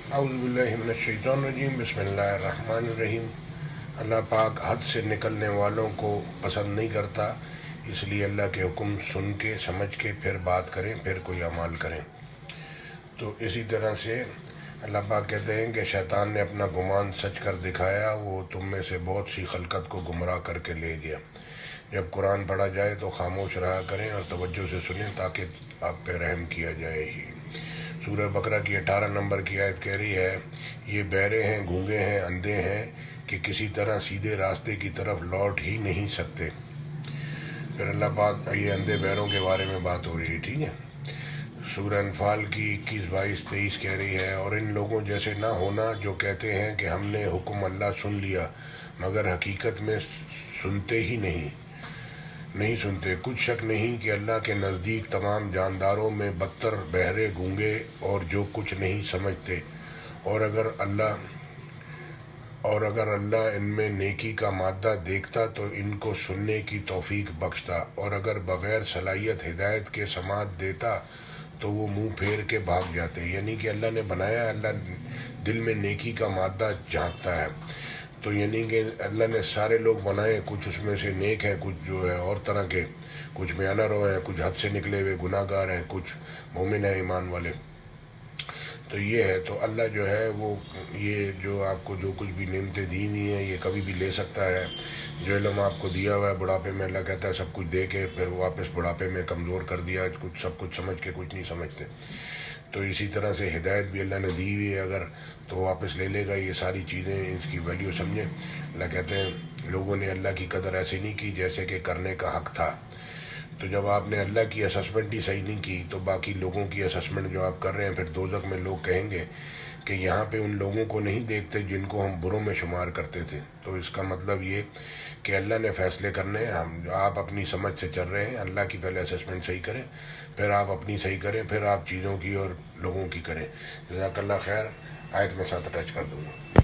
اعوذ باللہ من الشیطان الرجیم، بسم اللہ الرحمن الرحیم۔ اللہ پاک حد سے نکلنے والوں کو پسند نہیں کرتا، اس لیے اللہ کے حکم سن کے سمجھ کے پھر بات کریں، پھر کوئی اعمال کریں۔ تو اسی طرح سے اللہ پاک کہتے ہیں کہ شیطان نے اپنا گمان سچ کر دکھایا، وہ تم میں سے بہت سی خلقت کو گمراہ کر کے لے گیا۔ جب قرآن پڑھا جائے تو خاموش رہا کریں اور توجہ سے سنیں تاکہ آپ پہ رحم کیا جائے ہی۔ سورہ بقرہ کی 18 نمبر کی آیت کہہ رہی ہے، یہ بہرے ہیں، گونگے ہیں، اندھے ہیں کہ کسی طرح سیدھے راستے کی طرف لوٹ ہی نہیں سکتے۔ پھر اللہ پاک یہ اندھے بہروں کے بارے میں بات ہو رہی ہے، ٹھیک ہے۔ سورہ انفال کی 21، 22، 23 کہہ رہی ہے، اور ان لوگوں جیسے نہ ہونا جو کہتے ہیں کہ ہم نے حکم اللہ سن لیا مگر حقیقت میں سنتے ہی نہیں سنتے۔ کچھ شک نہیں کہ اللہ کے نزدیک تمام جانداروں میں بدتر بہرے، گونگے اور جو کچھ نہیں سمجھتے، اور اگر اللہ ان میں نیکی کا مادہ دیکھتا تو ان کو سننے کی توفیق بخشتا، اور اگر بغیر صلاحیت ہدایت کے سماعت دیتا تو وہ منہ پھیر کے بھاگ جاتے۔ یعنی کہ اللہ نے بنایا، اللہ دل میں نیکی کا مادہ جھانکتا ہے، تو یعنی کہ اللہ نے سارے لوگ بنائے، کچھ اس میں سے نیک ہیں، کچھ جو ہے اور طرح کے، کچھ میانہ رو ہیں، کچھ حد سے نکلے ہوئے گناہ گار ہیں، کچھ مومن ہیں، ایمان والے۔ تو یہ ہے، تو اللہ جو ہے وہ یہ جو آپ کو جو کچھ بھی نعمتیں دی ہوئی ہیں یہ کبھی بھی لے سکتا ہے۔ جو علم آپ کو دیا ہوا ہے بڑھاپے میں، اللہ کہتا ہے سب کچھ دے کے پھر واپس بڑھاپے میں کمزور کر دیا، سب کچھ سمجھ کے کچھ نہیں سمجھتے۔ تو اسی طرح سے ہدایت بھی اللہ نے دی ہوئی ہے، اگر تو واپس لے لے گا یہ ساری چیزیں، اس کی ویلیو سمجھیں۔ اللہ کہتے ہیں لوگوں نے اللہ کی قدر ایسے نہیں کی جیسے کہ کرنے کا حق تھا۔ تو جب آپ نے اللہ کی اسسمنٹ ہی صحیح نہیں کی تو باقی لوگوں کی اسسمنٹ جو آپ کر رہے ہیں، پھر دوزخ میں لوگ کہیں گے کہ یہاں پہ ان لوگوں کو نہیں دیکھتے جن کو ہم بروں میں شمار کرتے تھے۔ تو اس کا مطلب یہ کہ اللہ نے فیصلے کرنے ہیں، آپ اپنی سمجھ سے چل رہے ہیں، اللہ کی پہلے اسسمنٹ صحیح کریں، پھر آپ اپنی صحیح کریں، پھر آپ چیزوں کی اور لوگوں کی کریں۔ جزاک اللہ خیر۔ آیت میں ساتھ اٹیچ کر دوں گا۔